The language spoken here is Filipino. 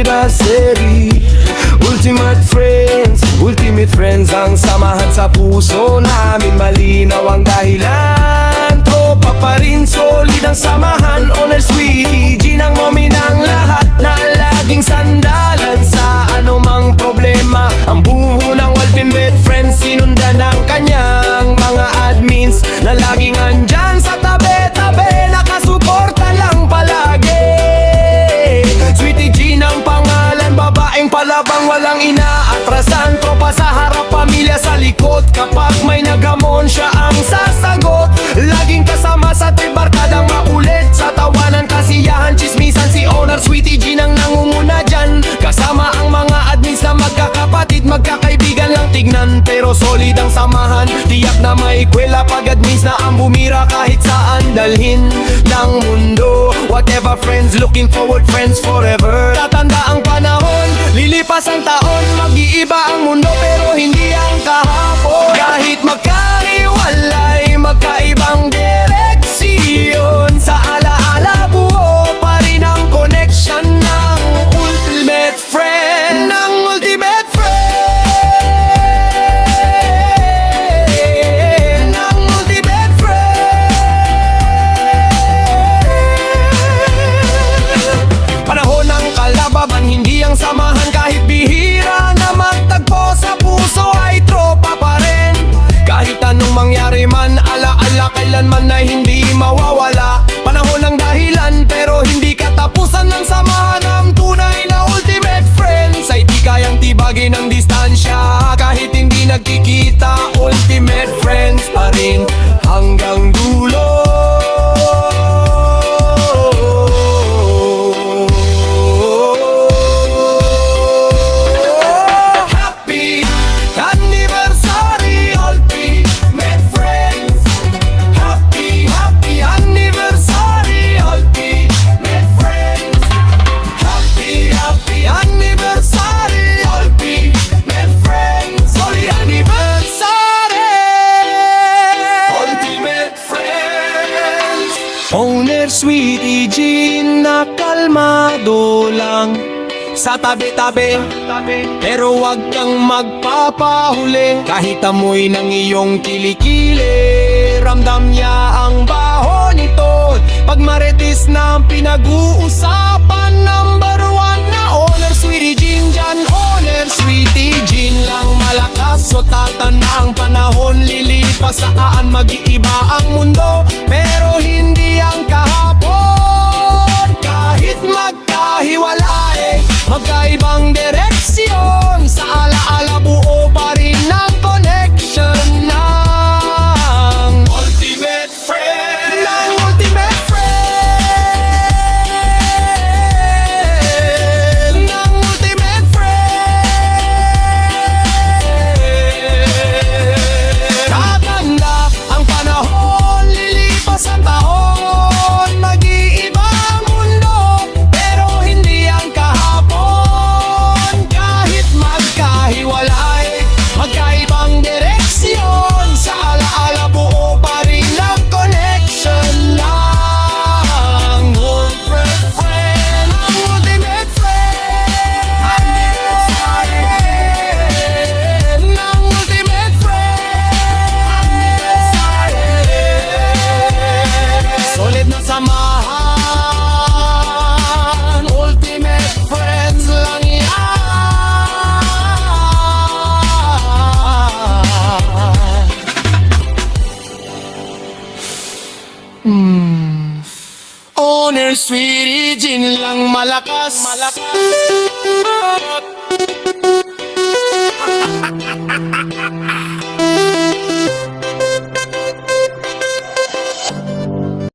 Ira Seri. Ultimate friends ang samahan sa puso namin. Malinaw ang dahilan, tropa pa rin, solid ang samahan. Honor Sweetie Jean ang mommy ng lahat, na laging sandalan sa anumang problema. Ang buho ng Ultimate Friends, sinundan ng kanyang mga admins, na laging andyan sa tabi-tabi, nakasuporta lang palagi. Sweetie Jean ang pangalan, babaeng palabang walang inaatrasan. Tropa sa harap, pamilya sa likod, kapag may nagamon siya ang sasagot. Laging kasama sa barkadang makulit, sa tawanan, kasiyahan, chismisan, si Honor Sweetie Jean ang nangunguna dyan. Kasama ang mga admins na magkakapatid, magkakaibigan lang tignan, pero solid ang samahan. Tiyak na may kwela pag admins na ang bumira, kahit saan dalhin ng mundo. Whatever friends, looking forward friends forever. Tatanda ang panahon, lilipas ang taon, mag-iiba ang mundo pero hindi ang kahapon. Kahit magkahiwalay, magkaibang direksyon, sa alaala buo pa rin ang connection ng Ultimate Friend. Ng Ultimate Friend, ng Ultimate Friend. Panahon ng kalababan, hindi ang samahan, kahit bihira na magtagpo, sa puso ay tropa pa rin. Kahit anong mangyari man, alaala kailanman na hindi mawawala. Panahon ng dahilan, pero hindi katapusan ng samahan. Ang tunay na Ultimate Friends ay di kayang tibagin ng distansya. Kahit hindi nagkikita, Ultimate Friends pa rin hanggang dulo. Honor Sweetie Jean na kalmado lang sa tabi-tabi, pero wag kang magpapahuli. Kahit amoy ng iyong kilikili, ramdam niya ang baho nito. Pag marites na ang pinag-uusapan, number one na Honor Sweetie Jean dyan. Honor Sweetie Jean lang malakas, so tatanda ang panahon, lilipas saan mag-iiba ang mundo, pero hindi ang kahapon. Kahit magkahiwalay, magkaibang direksyon, sa alaala buo pa rin ang connection ng Ultimate Friend. Ng Ultimate Friend, ng Ultimate Friend. Tatanda ang panahon, lilipas ang taon, mag-iiba ang mundo, pero hindi ang kahapon. Kahit magkahiwalay, magkaibang direksyon, sa alaala buo pa rin ang connection ng Ultimate Friend. Ang Ultimate Friend, ng Ultimate Friend. Solid na samahan, Ultimate Friends lang yan. Honor Sweetie Jean lang malakas.